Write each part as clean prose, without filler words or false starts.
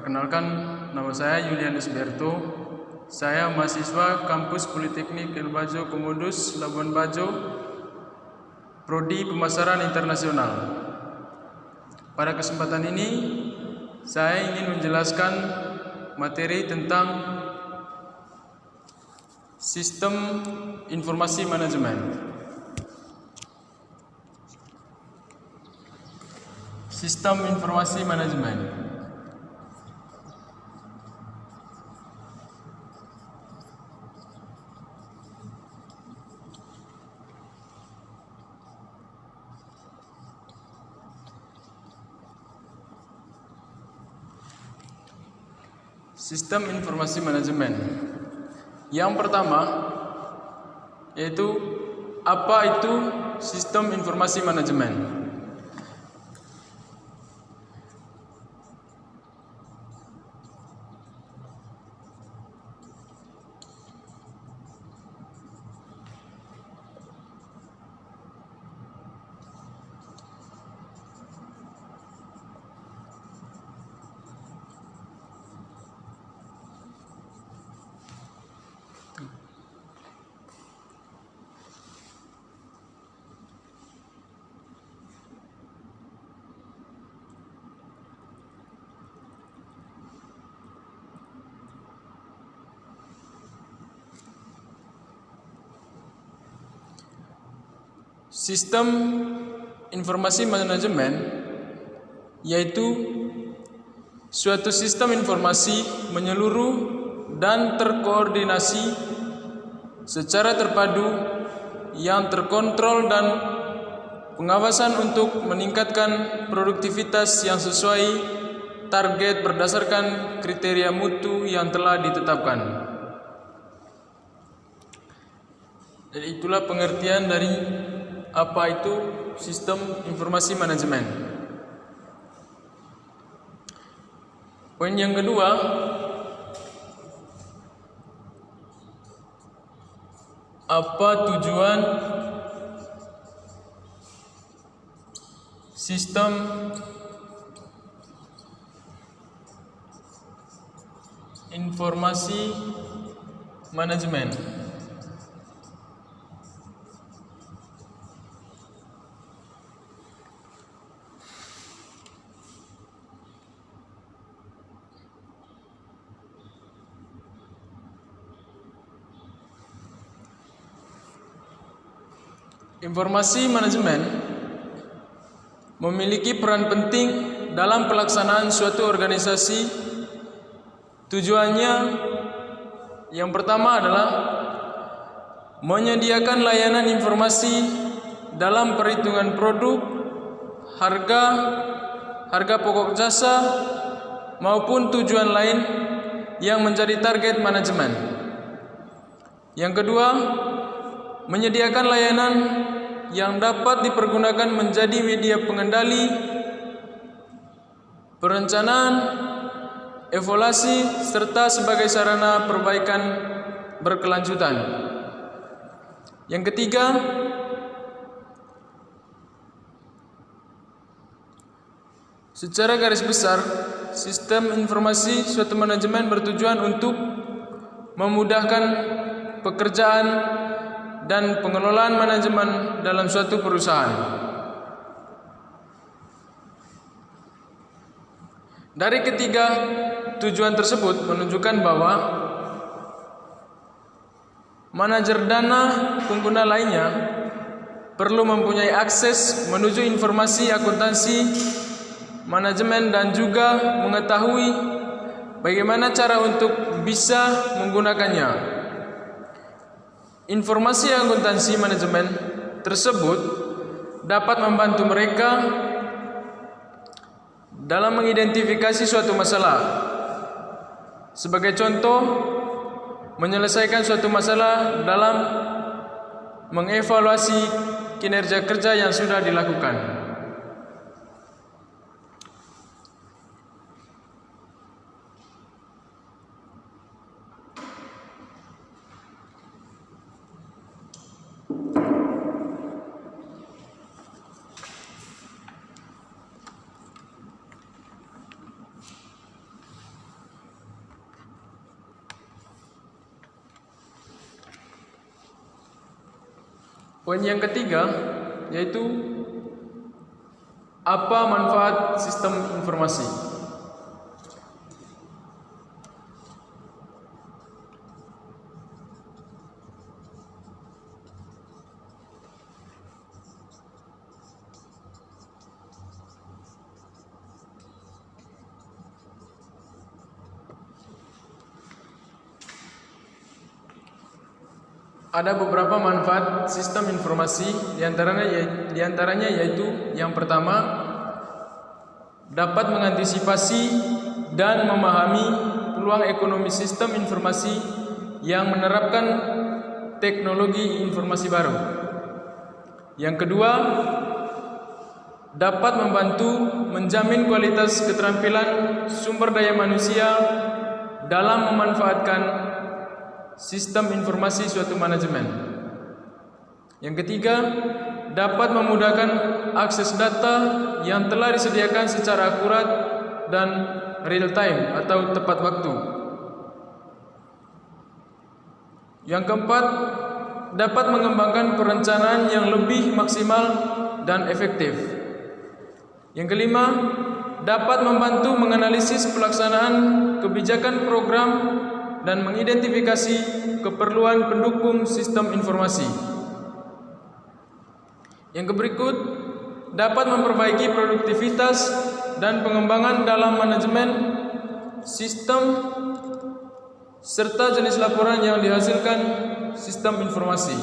Perkenalkan, nama saya Julianus Berto. Saya mahasiswa kampus Politeknik Ilbajo Komodus, Labuan Bajo, Prodi Pemasaran Internasional. Pada kesempatan ini, saya ingin menjelaskan materi tentang sistem informasi manajemen. Sistem informasi manajemen. Sistem informasi manajemen. Yang pertama yaitu apa itu sistem informasi manajemen? Sistem informasi manajemen yaitu suatu sistem informasi menyeluruh dan terkoordinasi secara terpadu yang terkontrol dan pengawasan untuk meningkatkan produktivitas yang sesuai target berdasarkan kriteria mutu yang telah ditetapkan. Jadi itulah pengertian dari apa itu sistem informasi manajemen. Poin yang kedua, apa tujuan sistem informasi manajemen? Informasi manajemen memiliki peran penting dalam pelaksanaan suatu organisasi. Tujuannya yang pertama adalah menyediakan layanan informasi dalam perhitungan produk, harga pokok jasa, maupun tujuan lain yang menjadi target manajemen. Yang kedua, menyediakan layanan yang dapat dipergunakan menjadi media pengendali, perencanaan, evaluasi, serta sebagai sarana perbaikan berkelanjutan. Yang ketiga, secara garis besar, sistem informasi suatu manajemen bertujuan untuk memudahkan pekerjaan dan pengelolaan manajemen dalam suatu perusahaan. Dari ketiga tujuan tersebut menunjukkan bahwa manajer dana pengguna lainnya perlu mempunyai akses menuju informasi akuntansi manajemen dan juga mengetahui bagaimana cara untuk bisa menggunakannya. Informasi akuntansi manajemen tersebut dapat membantu mereka dalam mengidentifikasi suatu masalah. Sebagai contoh, menyelesaikan suatu masalah dalam mengevaluasi kinerja kerja yang sudah dilakukan. Poin yang ketiga yaitu apa manfaat sistem informasi. Ada beberapa manfaat sistem informasi, diantaranya yaitu yang pertama, dapat mengantisipasi dan memahami peluang ekonomi sistem informasi yang menerapkan teknologi informasi baru. Yang kedua, dapat membantu menjamin kualitas keterampilan sumber daya manusia dalam memanfaatkan sistem informasi suatu manajemen. Yang ketiga, dapat memudahkan akses data yang telah disediakan secara akurat dan real time atau tepat waktu. Yang keempat, dapat mengembangkan perencanaan yang lebih maksimal dan efektif. Yang kelima, dapat membantu menganalisis pelaksanaan kebijakan program dan mengidentifikasi keperluan pendukung sistem informasi. Yang berikut, dapat memperbaiki produktivitas dan pengembangan dalam manajemen sistem serta jenis laporan yang dihasilkan sistem informasi.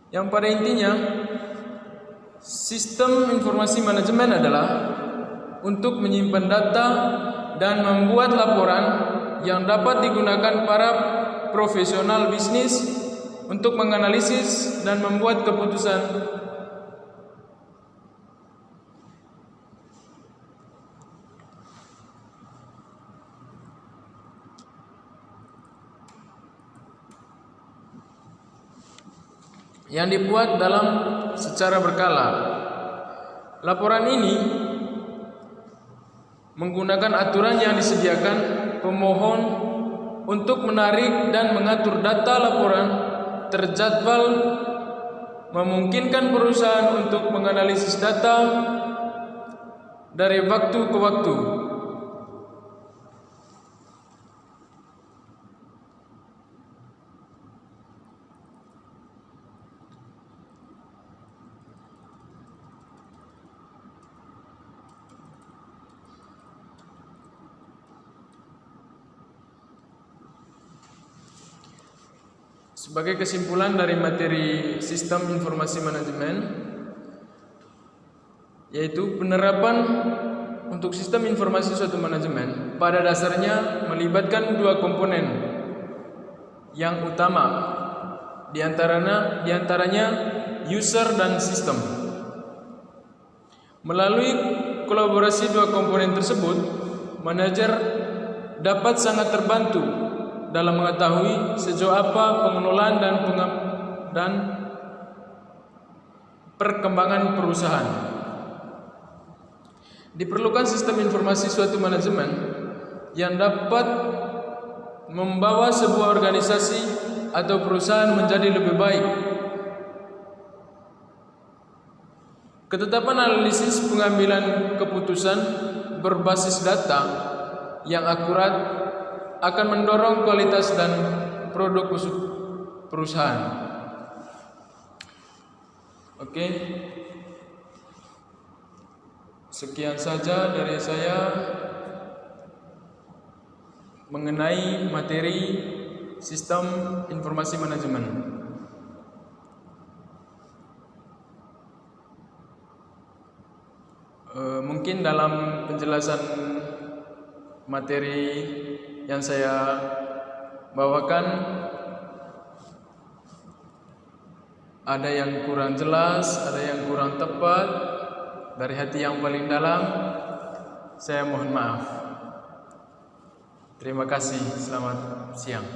Yang pada intinya, sistem informasi manajemen adalah untuk menyimpan data dan membuat laporan yang dapat digunakan para profesional bisnis untuk menganalisis dan membuat keputusan. Yang dibuat dalam secara berkala. Laporan ini menggunakan aturan yang disediakan pemohon untuk menarik dan mengatur data laporan terjadwal, memungkinkan perusahaan untuk menganalisis data dari waktu ke waktu. Sebagai kesimpulan dari materi sistem informasi manajemen, yaitu penerapan untuk sistem informasi suatu manajemen pada dasarnya melibatkan dua komponen yang utama, diantaranya user dan sistem. Melalui kolaborasi dua komponen tersebut, manajer dapat sangat terbantu dalam mengetahui sejauh apa pengelolaan dan perkembangan perusahaan. Diperlukan sistem informasi suatu manajemen yang dapat membawa sebuah organisasi atau perusahaan menjadi lebih baik. Ketetapan analisis pengambilan keputusan berbasis data yang akurat akan mendorong kualitas dan produk perusahaan. Oke. Sekian saja dari saya mengenai materi sistem informasi manajemen. Mungkin dalam penjelasan materi yang saya bawakan ada yang kurang jelas, ada yang kurang tepat. Dari hati yang paling dalam, saya mohon maaf. Terima kasih. Selamat siang.